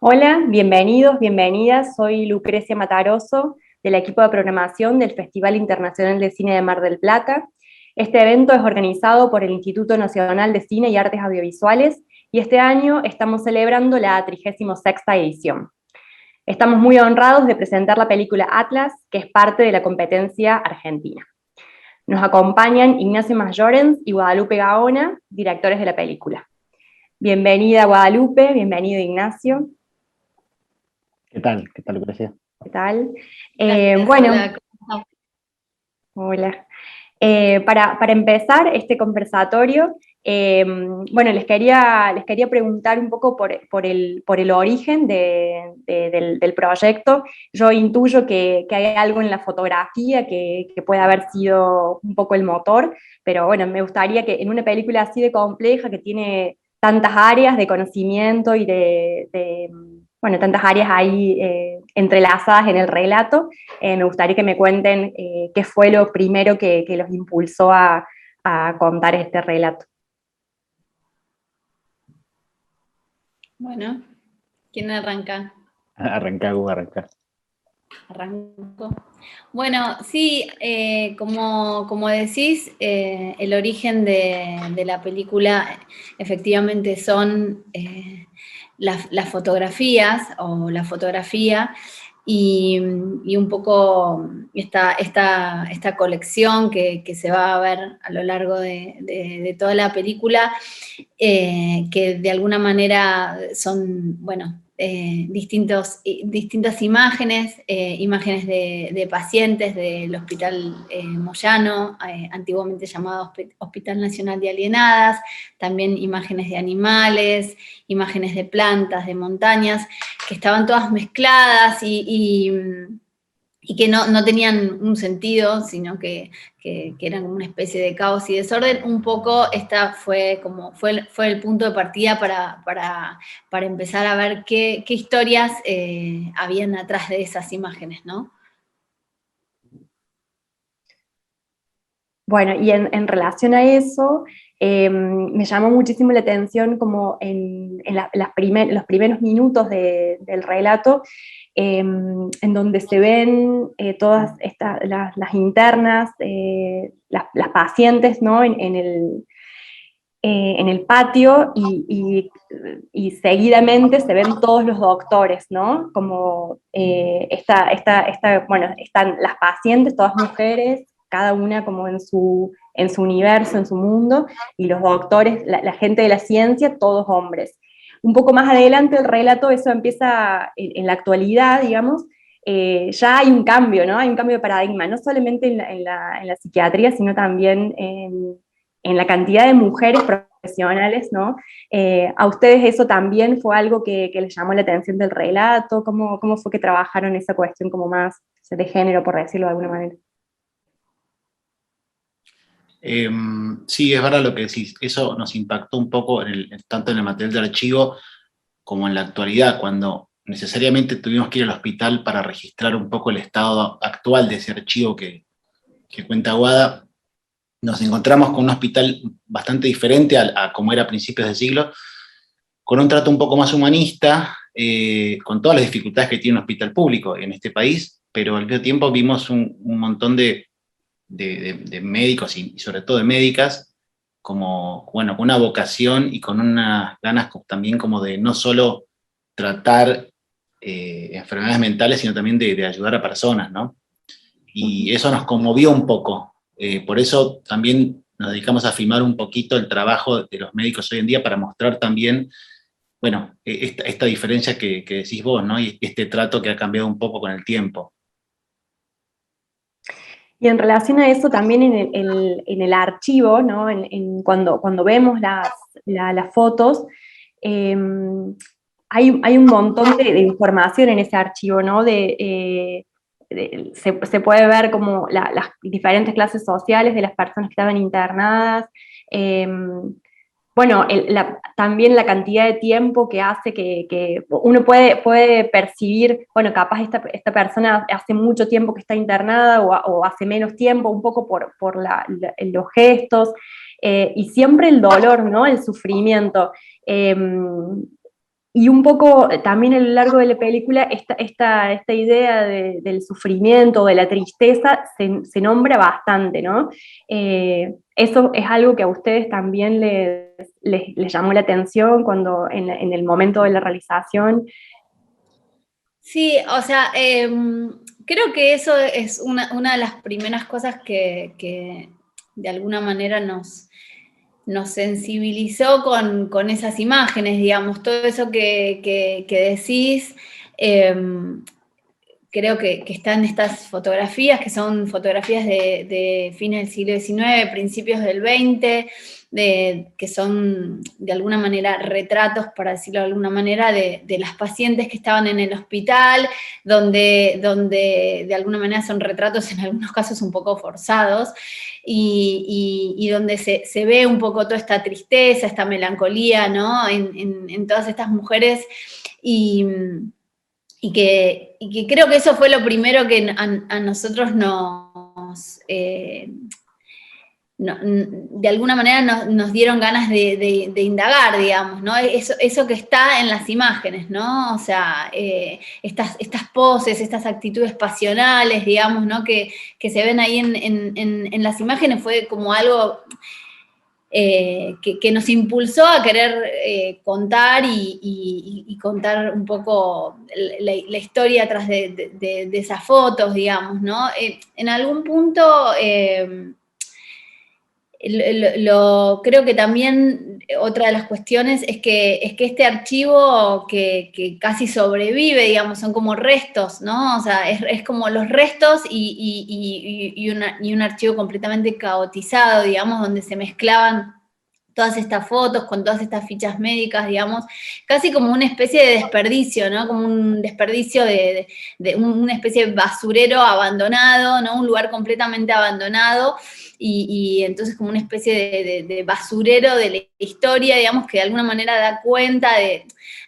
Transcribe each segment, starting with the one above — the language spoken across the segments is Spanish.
Hola, bienvenidos, bienvenidas. Soy Lucrecia Mataroso, del equipo de programación del Festival Internacional de Cine de Mar del Plata. Este evento es organizado por el Instituto Nacional de Cine y Artes Audiovisuales y este año estamos celebrando la 36ª edición. Estamos muy honrados de presentar la película Atlas, que es parte de la competencia argentina. Nos acompañan Ignacio Masllorens y Guadalupe Gaona, directores de la película. Bienvenida Guadalupe, bienvenido Ignacio. ¿Qué tal? ¿Qué tal, Lucrecia? ¿Qué tal? Gracias, Bueno, hola, ¿cómo estás? hola. Para empezar este conversatorio, bueno, les quería preguntar un poco por el origen del proyecto. Yo intuyo que hay algo en la fotografía que puede haber sido un poco el motor, pero bueno, me gustaría que en una película así de compleja, que tiene tantas áreas de conocimiento y bueno, tantas áreas ahí entrelazadas en el relato, me gustaría que me cuenten qué fue lo primero que los impulsó a contar este relato. Bueno, ¿quién arranca? Arranca, Gu, arranca. Arranco. Bueno, sí, como decís, el origen de la película efectivamente son las fotografías o la fotografía y un poco esta colección que se va a ver a lo largo de toda la película, que de alguna manera son, bueno, distintas imágenes, imágenes de pacientes del Hospital Moyano, antiguamente llamado Hospital Nacional de Alienadas, también imágenes de animales, imágenes de plantas, de montañas, que estaban todas mezcladas y que no tenían un sentido, sino que eran como una especie de caos y desorden. Un poco esta fue el punto de partida para empezar a ver qué historias habían atrás de esas imágenes, ¿no? Bueno, y en relación a eso, me llamó muchísimo la atención como en los primeros minutos del relato, en donde se ven todas las internas, las pacientes, ¿no? En el patio y seguidamente se ven todos los doctores, ¿no? Como bueno, están las pacientes, todas mujeres, cada una como en su universo, en su mundo, y los doctores, la gente de la ciencia, todos hombres. Un poco más adelante el relato, eso empieza en la actualidad, digamos, ya hay un cambio, ¿no? Hay un cambio de paradigma, no solamente en la psiquiatría, sino también en la cantidad de mujeres profesionales, ¿no? ¿A ustedes eso también fue algo que les llamó la atención del relato? ¿Cómo fue que trabajaron esa cuestión como más de género, por decirlo de alguna manera? Sí, es verdad lo que decís. Eso nos impactó un poco tanto en el material de archivo como en la actualidad, cuando necesariamente tuvimos que ir al hospital para registrar un poco el estado actual de ese archivo que cuenta Guada. Nos encontramos con un hospital bastante diferente a como era a principios del siglo, con un trato un poco más humanista, con todas las dificultades que tiene un hospital público en este país, pero al mismo tiempo vimos un montón de médicos y sobre todo de médicas, como, bueno, con una vocación y con unas ganas también como de no solo tratar enfermedades mentales, sino también de ayudar a personas, ¿no? Y eso nos conmovió un poco. Por eso también nos dedicamos a filmar un poquito el trabajo de los médicos hoy en día para mostrar también, bueno, esta diferencia que decís vos, ¿no? Y este trato que ha cambiado un poco con el tiempo. Y en relación a eso, también en el archivo, ¿no? Cuando vemos las fotos, eh, hay un montón de información en ese archivo, ¿no? Se puede ver como las diferentes clases sociales de las personas que estaban internadas. eh, bueno, también la cantidad de tiempo que hace que uno puede percibir, bueno, capaz esta persona hace mucho tiempo que está internada o hace menos tiempo, un poco por los gestos, y siempre el dolor, ¿no? El sufrimiento. y un poco también a lo largo de la película esta idea del sufrimiento, de la tristeza, se nombra bastante, ¿no? Eso es algo que a ustedes también les llamó la atención cuando en el momento de la realización. Sí, o sea, creo que eso es una de las primeras cosas que de alguna manera nos sensibilizó con esas imágenes, digamos, todo eso que decís. Creo que están estas fotografías, que son fotografías de fines del siglo XIX, principios del XX, que son de alguna manera retratos, para decirlo de alguna manera, de las pacientes que estaban en el hospital, donde de alguna manera son retratos en algunos casos un poco forzados, y donde se ve un poco toda esta tristeza, esta melancolía, ¿no? En todas estas mujeres, y que creo que eso fue lo primero que a nosotros de alguna manera nos dieron ganas de indagar, digamos, ¿no? Eso que está en las imágenes, ¿no? O sea, estas poses, estas actitudes pasionales, digamos, ¿no? Que se ven ahí en las imágenes, fue como algo que nos impulsó a querer contar y contar un poco la historia atrás de esas fotos, digamos, ¿no? En algún punto, creo que también otra de las cuestiones es que este archivo que casi sobrevive, digamos, son como restos, ¿no? O sea, es como los restos y un archivo completamente caotizado, digamos, donde se mezclaban todas estas fotos con todas estas fichas médicas, digamos, casi como una especie de desperdicio, ¿no? Como un desperdicio de una especie de basurero abandonado, ¿no? Un lugar completamente abandonado, y entonces como una especie de basurero de la historia, digamos, que de alguna manera da cuenta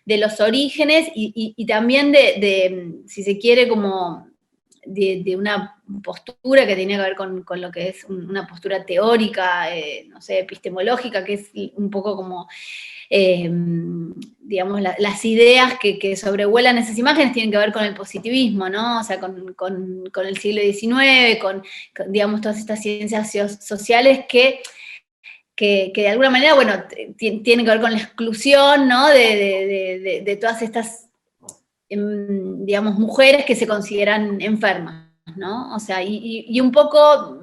de los orígenes y también si se quiere, como de una postura que tenía que ver con lo que es una postura teórica, no sé, epistemológica, que es un poco como, digamos, las ideas que sobrevuelan esas imágenes tienen que ver con el positivismo, ¿no? O sea, con el siglo XIX, digamos, todas estas ciencias sociales que de alguna manera, bueno, tienen que ver con la exclusión, ¿no? De todas estas, digamos, mujeres que se consideran enfermas, ¿no? O sea, y un poco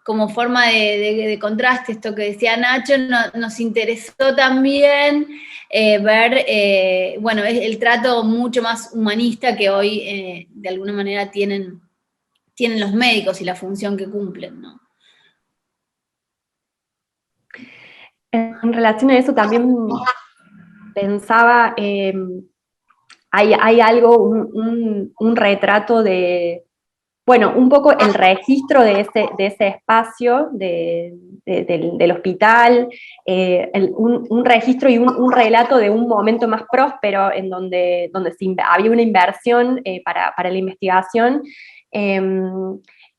como forma de contraste, esto que decía Nacho, nos interesó también ver, bueno, el trato mucho más humanista que hoy de alguna manera tienen los médicos y la función que cumplen, ¿no? En relación a eso también pensaba, hay algo, un retrato de, bueno, un poco el registro de ese espacio del hospital, un registro y un relato de un momento más próspero en donde había una inversión para la investigación.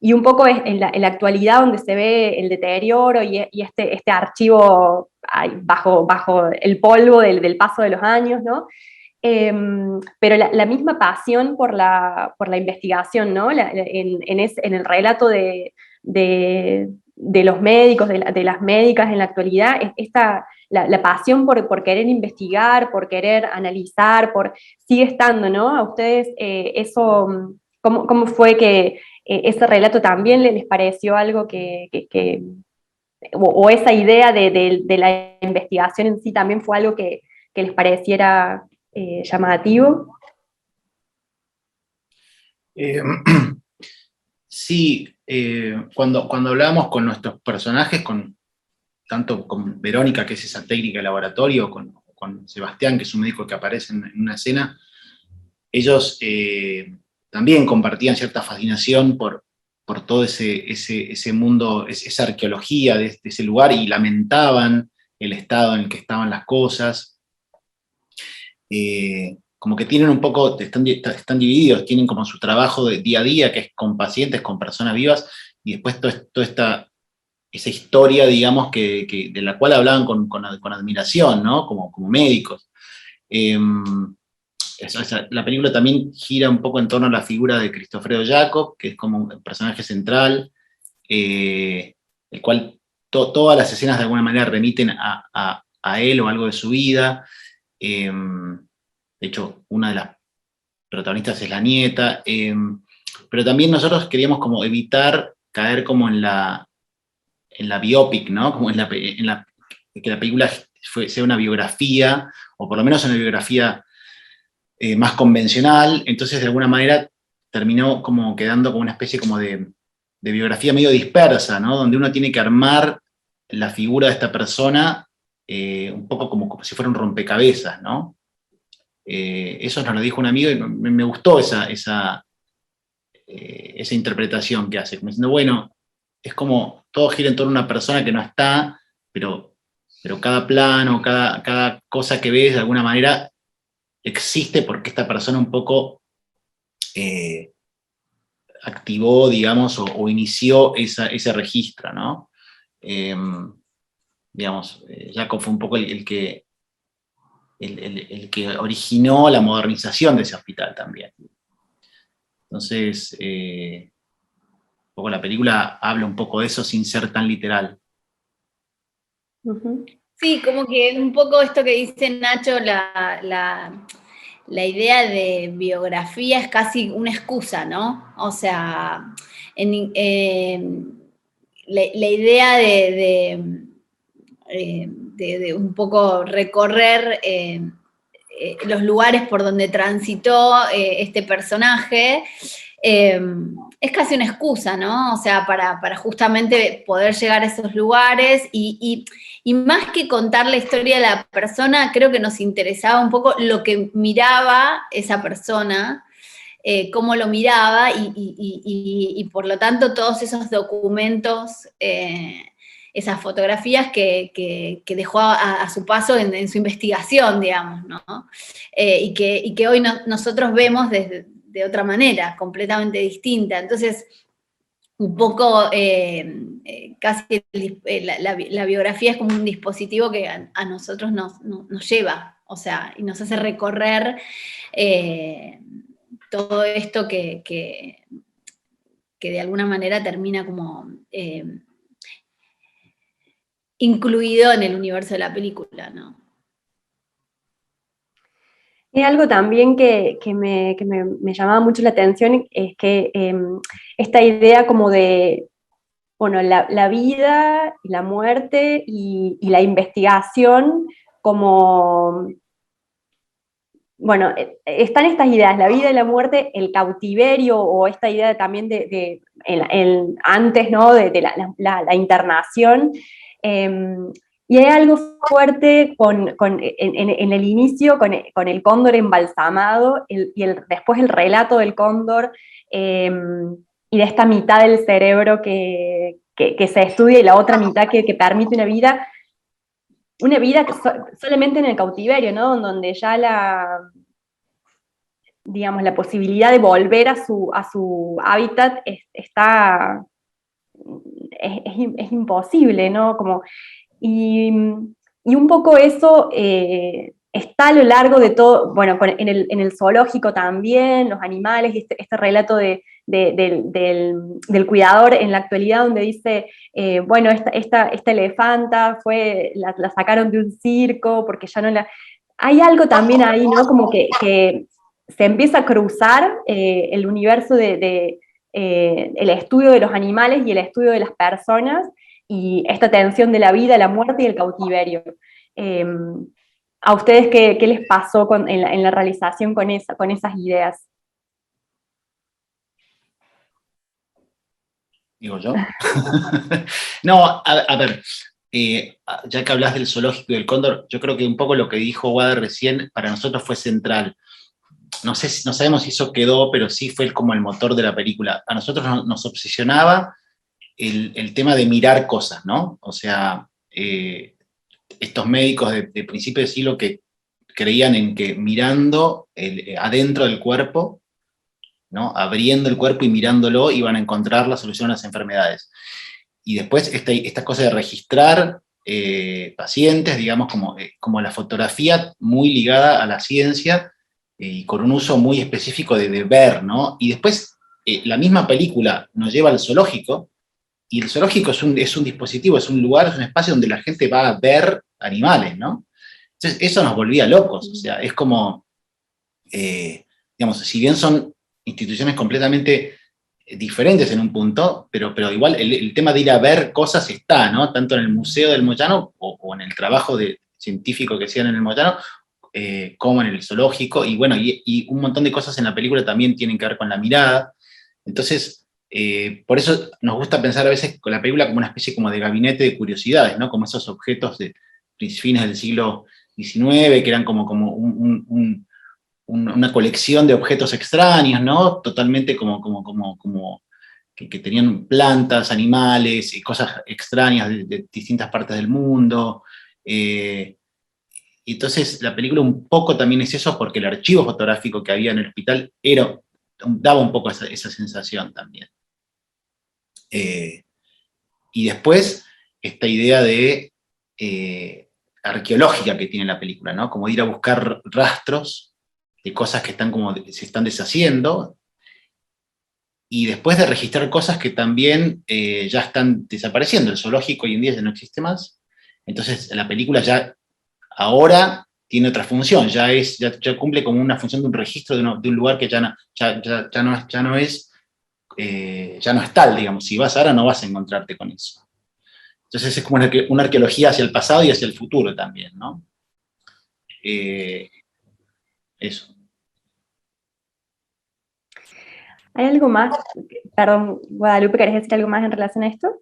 Y un poco es en la actualidad donde se ve el deterioro y este archivo bajo el polvo del paso de los años, ¿no? Pero la misma pasión por la investigación, ¿no? En el relato de los médicos, de las médicas en la actualidad, la pasión por querer investigar, por querer analizar, sigue estando, ¿no? A ustedes eso, ¿cómo fue que ese relato también les pareció algo o esa idea de la investigación en sí también fue algo que les pareciera llamativo? Sí, cuando hablábamos con nuestros personajes, tanto con Verónica, que es esa técnica de laboratorio, con Sebastián, que es un médico que aparece en una escena, ellos también compartían cierta fascinación por todo ese mundo, esa arqueología de ese lugar, y lamentaban el estado en el que estaban las cosas. Como que tienen un poco, están divididos, tienen como su trabajo de día a día, que es con pacientes, con personas vivas, y después toda esa historia, digamos, de la cual hablaban con admiración, ¿no? Como médicos. La película también gira un poco en torno a la figura de Cristofredo Jacob, que es como un personaje central, el cual todas las escenas de alguna manera remiten a él o algo de su vida. De hecho, una de las protagonistas es la nieta, pero también nosotros queríamos como evitar caer como en la biopic, ¿no? Como que la película sea una biografía, o por lo menos una biografía más convencional. Entonces de alguna manera terminó como quedando como una especie como de biografía medio dispersa, ¿no? Donde uno tiene que armar la figura de esta persona un poco como si fuera un rompecabezas, ¿no? Eso nos lo dijo un amigo y me gustó esa interpretación que hace, como diciendo, bueno, es como todo gira en torno a una persona que no está, pero cada plano, cada cosa que ves de alguna manera existe porque esta persona un poco activó, digamos, o inició ese registro, ¿no? Digamos, Jacob fue un poco el que originó la modernización de ese hospital también. Entonces, un poco la película habla un poco de eso sin ser tan literal. Sí, como que un poco esto que dice Nacho, la idea de biografía es casi una excusa, ¿no? O sea, la idea de un poco recorrer los lugares por donde transitó este personaje, es casi una excusa, ¿no? O sea, para justamente poder llegar a esos lugares y más que contar la historia de la persona, creo que nos interesaba un poco lo que miraba esa persona, cómo lo miraba y por lo tanto todos esos documentos, esas fotografías que dejó a su paso en su investigación, digamos, ¿no? Y que hoy nosotros vemos de otra manera, completamente distinta. Entonces, un poco casi la biografía es como un dispositivo que a nosotros nos lleva, o sea, y nos hace recorrer todo esto que de alguna manera termina como incluido en el universo de la película, ¿no? Y algo también que me llamaba mucho la atención es que esta idea como de, bueno, la vida y la muerte y la investigación como, bueno, están estas ideas, la vida y la muerte, el cautiverio o esta idea también antes, ¿no? De la internación. Y hay algo fuerte en el inicio con el cóndor embalsamado después el relato del cóndor y de esta mitad del cerebro que se estudia y la otra mitad que permite una vida solamente en el cautiverio, ¿no? Donde ya digamos, la posibilidad de volver a su hábitat es imposible, ¿no? Y un poco eso está a lo largo de todo, bueno, en el zoológico también, los animales, y este relato del cuidador en la actualidad donde dice, bueno, esta elefanta la sacaron de un circo porque ya no la... Hay algo también ahí, ¿no? Como que se empieza a cruzar el universo el estudio de los animales y el estudio de las personas, y esta tensión de la vida, la muerte y el cautiverio. ¿A ustedes qué les pasó en la realización con esas ideas? Digo yo. No, a ver, ya que hablas del zoológico y del cóndor, yo creo que un poco lo que dijo Wada recién para nosotros fue central. No sabemos si eso quedó, pero sí fue como el motor de la película. A nosotros nos obsesionaba el tema de mirar cosas, ¿no? O sea, estos médicos de principio de siglo que creían en que mirando adentro del cuerpo, ¿no? Abriendo el cuerpo y mirándolo iban a encontrar la solución a las enfermedades. Y después esta cosa de registrar pacientes, digamos, como la fotografía muy ligada a la ciencia y con un uso muy específico de ver, ¿no? Y después la misma película nos lleva al zoológico, y el zoológico es un dispositivo, es un lugar, es un espacio donde la gente va a ver animales, ¿no? Entonces eso nos volvía locos, o sea, es como, digamos, si bien son instituciones completamente diferentes en un punto, pero igual el tema de ir a ver cosas está, ¿no? Tanto en el Museo del Moyano o en el trabajo científico que hacían en el Moyano, como en el zoológico, y bueno, y un montón de cosas en la película también tienen que ver con la mirada. Entonces, por eso nos gusta pensar a veces con la película como una especie como de gabinete de curiosidades, ¿no? Como esos objetos de fines del siglo XIX, que eran como una colección de objetos extraños, ¿no? Totalmente como que tenían plantas, animales, y cosas extrañas de distintas partes del mundo. Y entonces la película un poco también es eso, porque el archivo fotográfico que había en el hospital daba un poco esa sensación también. Y después, esta idea de arqueológica que tiene la película, ¿no? Como ir a buscar rastros de cosas que se están deshaciendo, y después de registrar cosas que también ya están desapareciendo. El zoológico hoy en día ya no existe más, entonces la película ya ahora tiene otra función, ya cumple como una función de un registro de un lugar que ya no es tal, digamos. Si vas ahora no vas a encontrarte con eso. Entonces es como una arqueología hacia el pasado y hacia el futuro también, ¿no? Eso. ¿Hay algo más? Perdón, Guadalupe, ¿querés decir algo más en relación a esto?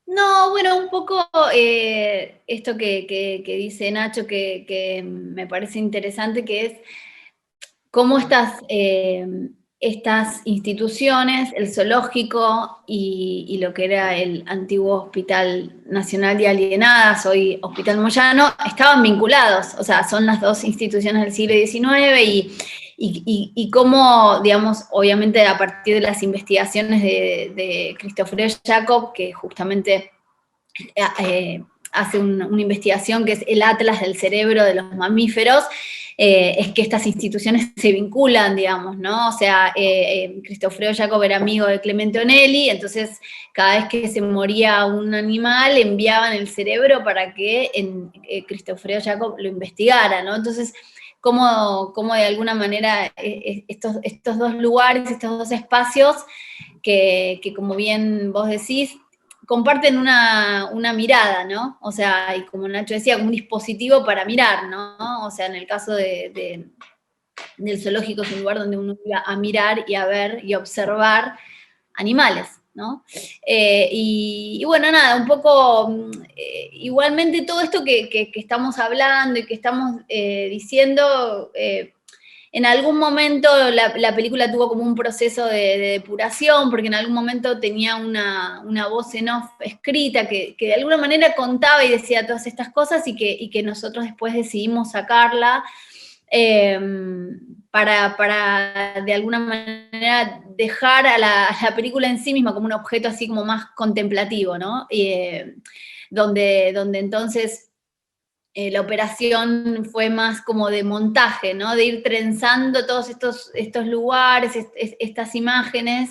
No, bueno, un poco esto que dice Nacho que me parece interesante, que es cómo estas instituciones, el zoológico y lo que era el antiguo Hospital Nacional de Alienadas, hoy Hospital Moyano, estaban vinculados, o sea, son las dos instituciones del siglo XIX y cómo, digamos, obviamente a partir de las investigaciones de Cristoforo Jacob, que justamente hace una investigación que es el Atlas del cerebro de los mamíferos, es que estas instituciones se vinculan, digamos, ¿no? O sea, Cristoforo Jacob era amigo de Clemente Onelli, entonces cada vez que se moría un animal enviaban el cerebro para que Cristoforo Jacob lo investigara, ¿no? Entonces, cómo de alguna manera estos dos lugares, estos dos espacios, que como bien vos decís, comparten una mirada, ¿no? O sea, y como Nacho decía, como un dispositivo para mirar, ¿no? O sea, en el caso del zoológico es un lugar donde uno iba a mirar y a ver y a observar animales, ¿no? Y bueno, nada, un poco, igualmente todo esto que estamos hablando y que estamos diciendo, en algún momento la película tuvo como un proceso de depuración, porque en algún momento tenía una voz en off escrita que de alguna manera contaba y decía todas estas cosas y que nosotros después decidimos sacarla para de alguna manera dejar a la película en sí misma como un objeto así como más contemplativo, ¿no? Donde entonces la operación fue más como de montaje, ¿no? De ir trenzando todos estos lugares, estas imágenes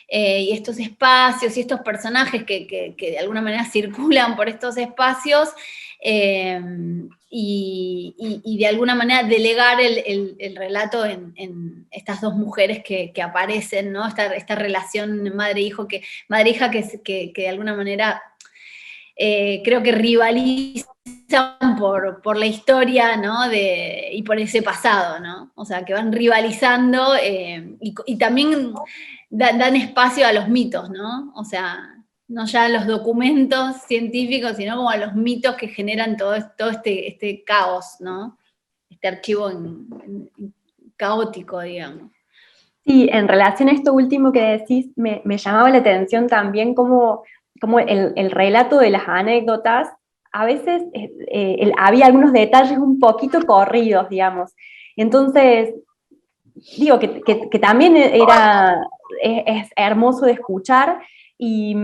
y estos espacios y estos personajes que de alguna manera circulan por estos espacios y de alguna manera delegar el relato en estas dos mujeres que aparecen, ¿no? Esta relación madre-hija que de alguna manera creo que rivalizan por la historia, ¿no? Y por ese pasado, ¿no? O sea, que van rivalizando y también dan espacio a los mitos, ¿no? O sea, no ya a los documentos científicos, sino como a los mitos que generan todo este caos, ¿no? Este archivo caótico, digamos. Sí, en relación a esto último que decís, me llamaba la atención también cómo el relato de las anécdotas, a veces había algunos detalles un poquito corridos, digamos. Entonces, digo que también es hermoso de escuchar y,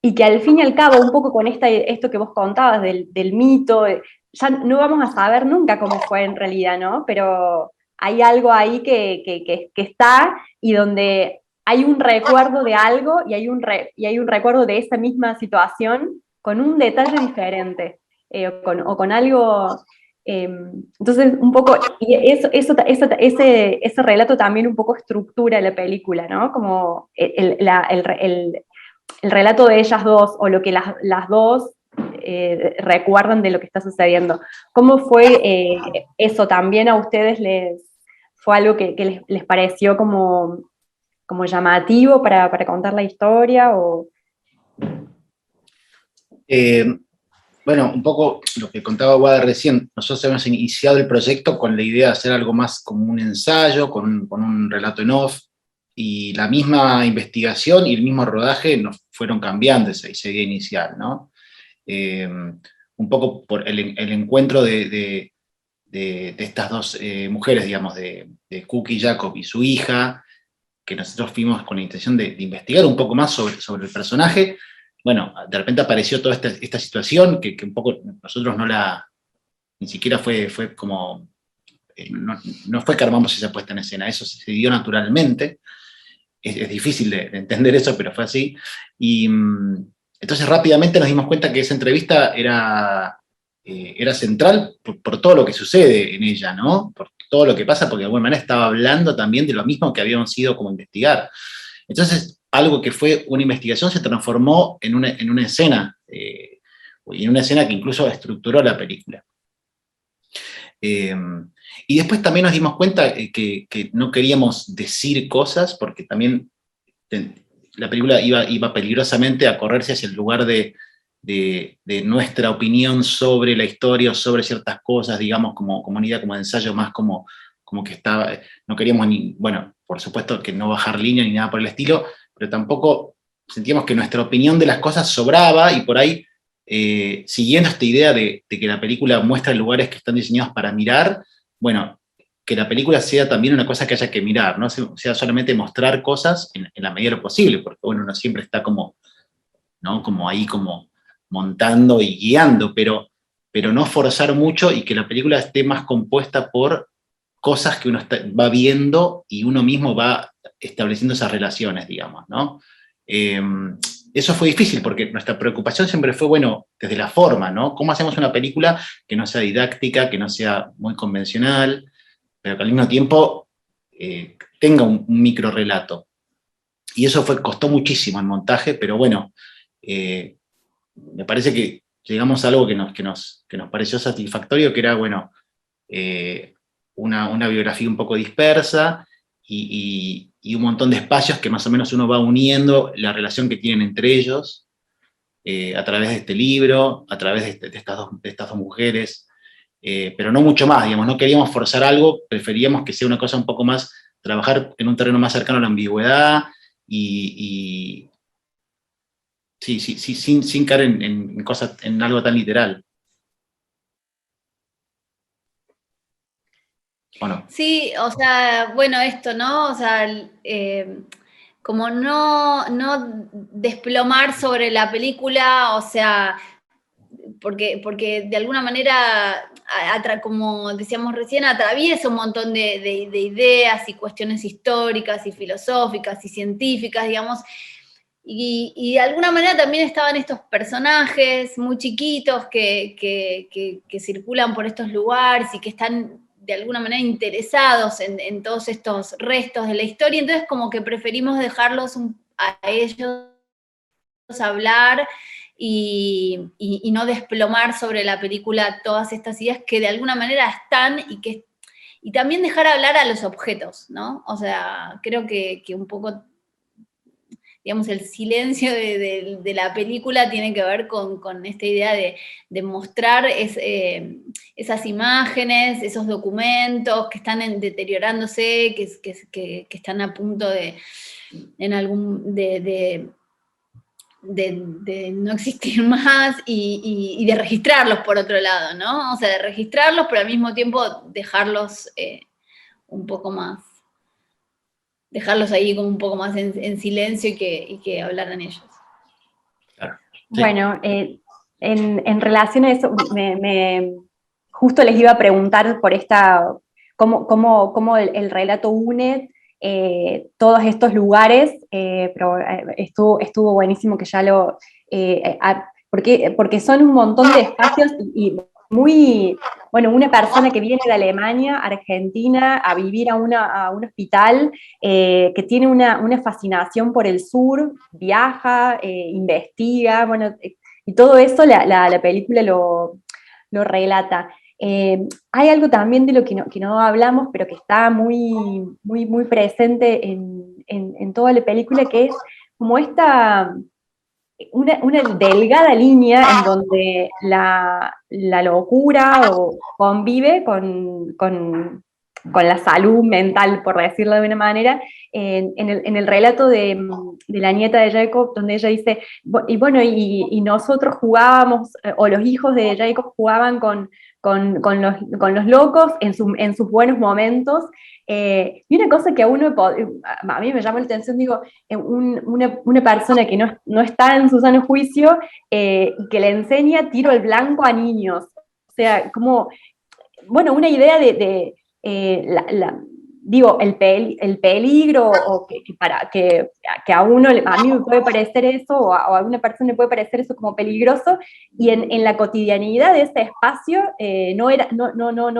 y que al fin y al cabo, un poco con esto que vos contabas del mito, ya no vamos a saber nunca cómo fue en realidad, ¿no? Pero hay algo ahí que está y donde hay un recuerdo de algo y y hay un recuerdo de esa misma situación con un detalle diferente, o con algo. Entonces, un poco, y ese relato también un poco estructura la película, ¿no? Como el relato de ellas dos, o lo que las dos recuerdan de lo que está sucediendo. ¿Cómo fue eso? ¿También a ustedes fue algo que les pareció como llamativo para contar la historia? O... Eh, bueno, un poco lo que contaba Guada recién, nosotros hemos iniciado el proyecto con la idea de hacer algo más como un ensayo, con un relato en off, y la misma investigación y el mismo rodaje nos fueron cambiando esa idea inicial, ¿no? Un poco por el encuentro de estas dos mujeres, digamos, de Cookie Jacob y su hija, que nosotros fuimos con la intención de investigar un poco más sobre el personaje. Bueno, de repente apareció toda esta situación que un poco nosotros ni siquiera fue como, no fue que armamos esa puesta en escena, eso se dio naturalmente. Es difícil de entender eso, pero fue así. Y entonces rápidamente nos dimos cuenta que esa entrevista era central por todo lo que sucede en ella, ¿no? Por todo lo que pasa, porque de alguna manera estaba hablando también de lo mismo que habíamos ido como a investigar. Entonces, algo que fue una investigación se transformó en una escena, y en una escena que incluso estructuró la película. Y después también nos dimos cuenta que no queríamos decir cosas, porque también la película iba peligrosamente a correrse hacia el lugar de nuestra opinión sobre la historia o sobre ciertas cosas, digamos, como una idea como de ensayo más como que estaba, no queríamos bueno, por supuesto que no bajar línea ni nada por el estilo, pero tampoco sentíamos que nuestra opinión de las cosas sobraba y por ahí, siguiendo esta idea de que la película muestra lugares que están diseñados para mirar, bueno, que la película sea también una cosa que haya que mirar, no sea solamente mostrar cosas en la medida de lo posible, porque bueno, uno siempre está como, ¿no? Como ahí como montando y guiando, pero no forzar mucho y que la película esté más compuesta por cosas que uno va viendo y uno mismo va estableciendo esas relaciones, digamos, ¿no? Eso fue difícil porque nuestra preocupación siempre fue, bueno, desde la forma, ¿no? ¿Cómo hacemos una película que no sea didáctica, que no sea muy convencional, pero que al mismo tiempo tenga un micro relato? Y eso costó muchísimo en montaje, pero bueno, me parece que llegamos a algo que nos pareció satisfactorio, que era, bueno, una biografía un poco dispersa y un montón de espacios que más o menos uno va uniendo la relación que tienen entre ellos, a través de este libro, a través de estas dos mujeres, pero no mucho más, digamos, no queríamos forzar algo, preferíamos que sea una cosa un poco más, trabajar en un terreno más cercano a la ambigüedad y sí, sí, sí, sin caer en cosas, en algo tan literal. Bueno. Sí, o sea, bueno, esto, ¿no? O sea, como no desplomar sobre la película, o sea, porque de alguna manera, como decíamos recién, atraviesa un montón de ideas y cuestiones históricas y filosóficas y científicas, digamos, y de alguna manera también estaban estos personajes muy chiquitos que circulan por estos lugares y que están de alguna manera interesados en todos estos restos de la historia, entonces como que preferimos dejarlos a ellos hablar y no desplomar sobre la película todas estas ideas que de alguna manera están y también dejar hablar a los objetos, ¿no? O sea, creo que un poco, digamos, el silencio de la película tiene que ver con esta idea de mostrar esas imágenes, esos documentos que están deteriorándose, que están a punto de no existir más y de registrarlos por otro lado, ¿no? O sea, de registrarlos, pero al mismo tiempo dejarlos un poco más, dejarlos ahí como un poco más en silencio y que hablaran ellos. Claro. Bueno, en relación a eso, justo les iba a preguntar por cómo el relato une todos estos lugares, pero estuvo buenísimo que ya porque son un montón de espacios y muy, bueno, una persona que viene de Alemania, Argentina, a vivir a un hospital, que tiene una fascinación por el sur, viaja, investiga, bueno, y todo eso la película lo relata. Hay algo también de lo que no hablamos, pero que está muy presente en toda la película, que es como una delgada línea en donde la locura convive con la salud mental, por decirlo de una manera, en el relato de la nieta de Jacob, donde ella dice, y bueno, y nosotros jugábamos, o los hijos de Jacob jugaban con los locos en sus buenos momentos, y una cosa que a mí me llama la atención, digo, una persona que no está en su sano juicio, y que le enseña tiro al blanco a niños. O sea, como, bueno, una idea digo, el peligro, o que a mí me puede parecer eso, o a alguna persona le puede parecer eso como peligroso, y en la cotidianidad de ese espacio no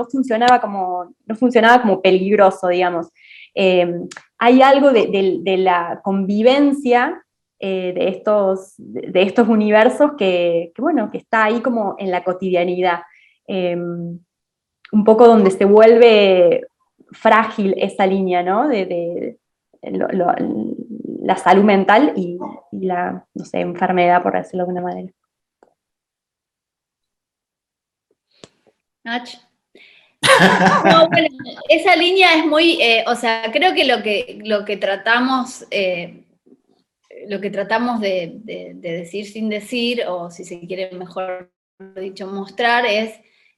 funcionaba como peligroso, digamos. Hay algo de la convivencia de estos universos bueno, que está ahí como en la cotidianidad. Un poco donde se vuelve frágil esa línea, ¿no? La salud mental y la, no sé, enfermedad, por decirlo de alguna manera. Nach. No, bueno, esa línea es muy, o sea, creo que lo que tratamos de decir sin decir, o si se quiere mejor dicho mostrar, es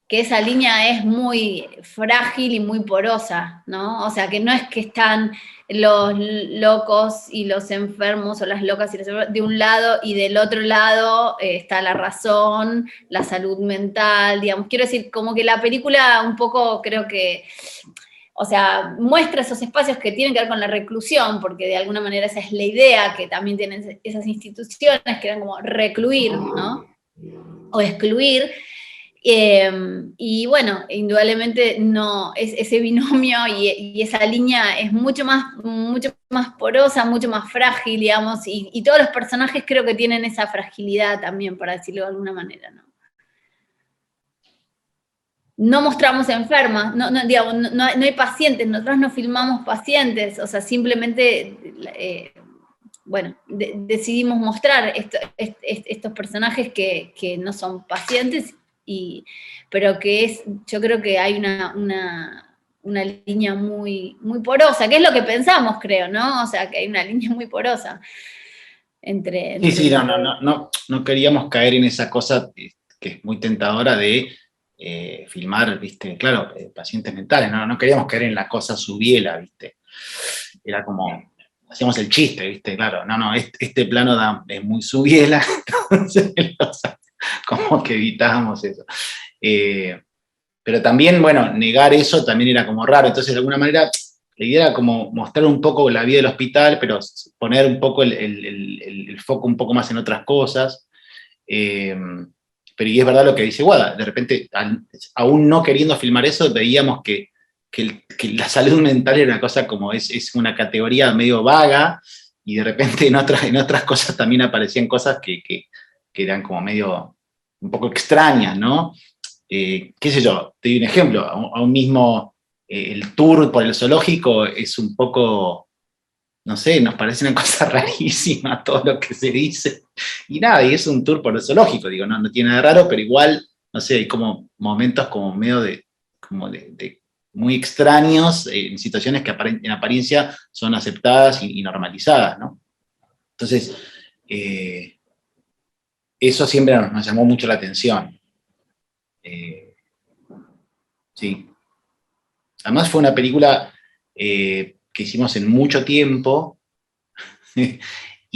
que esa línea es muy frágil y muy porosa, ¿no? O sea, que no es que están los locos y los enfermos, o las locas y los enfermos de un lado, y del otro lado está la razón, la salud mental, digamos. Quiero decir, como que la película un poco creo que, o sea, muestra esos espacios que tienen que ver con la reclusión, porque de alguna manera esa es la idea que también tienen esas instituciones, que eran como recluir, ¿no? O excluir. Y bueno, indudablemente no, ese binomio y esa línea es mucho más porosa, mucho más frágil, digamos, y todos los personajes creo que tienen esa fragilidad también, para decirlo de alguna manera, ¿no? No mostramos enfermas, digamos, no hay pacientes, nosotros no filmamos pacientes, o sea, simplemente, bueno, decidimos mostrar estos personajes que no son pacientes, pero yo creo que hay una línea muy porosa, que es lo que pensamos, creo, ¿no? O sea, que hay una línea muy porosa entre... Sí, no queríamos caer en esa cosa que es muy tentadora de filmar, ¿viste? Claro, pacientes mentales, no queríamos caer en la cosa subiela, ¿viste? Era como, hacíamos el chiste, ¿viste? Claro, este plano es muy subiela, entonces, como que evitábamos eso. Pero también, bueno, negar eso también era como raro, entonces de alguna manera la idea era como mostrar un poco la vida del hospital, pero poner un poco el foco un poco más en otras cosas. Pero y es verdad lo que dice Guada, de repente, aún no queriendo filmar eso, veíamos que la salud mental era una cosa como es una categoría medio vaga, y de repente en otras cosas también aparecían cosas que eran como medio un poco extrañas, ¿no? Qué sé yo, te doy un ejemplo, a un mismo, el tour por el zoológico es un poco, no sé, nos parece una cosa rarísima todo lo que se dice, y nada, y es un tour por el zoológico, digo, no tiene nada de raro, pero igual, no sé, hay como momentos como medio de muy extraños, en situaciones que en apariencia son aceptadas y normalizadas, ¿no? Entonces, eso siempre nos llamó mucho la atención. Sí. Además fue una película que hicimos en mucho tiempo,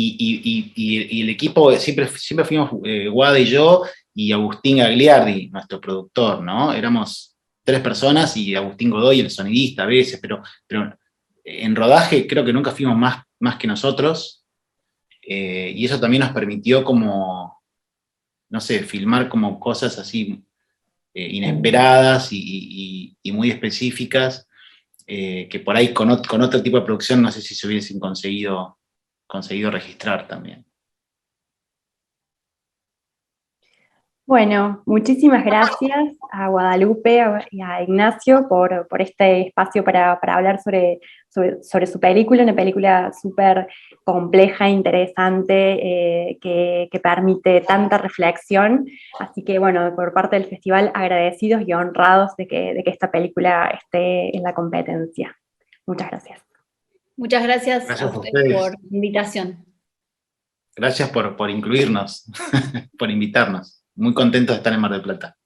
y el equipo, siempre fuimos Guada y yo, y Agustín Gagliardi, nuestro productor, ¿no? Éramos 3 personas y Agustín Godoy, el sonidista a veces, pero en rodaje creo que nunca fuimos más que nosotros, y eso también nos permitió como, no sé, filmar como cosas así inesperadas y muy específicas, que por ahí con otro tipo de producción no sé si se hubiesen conseguido registrar también. Bueno, muchísimas gracias a Guadalupe y a Ignacio por este espacio para hablar sobre su película, una película súper compleja, interesante, que permite tanta reflexión. Así que bueno, por parte del festival, agradecidos y honrados de que esta película esté en la competencia. Muchas gracias. Muchas gracias Gracias a a ustedes ustedes. por la invitación. Gracias por incluirnos, por invitarnos. Muy contento de estar en Mar del Plata.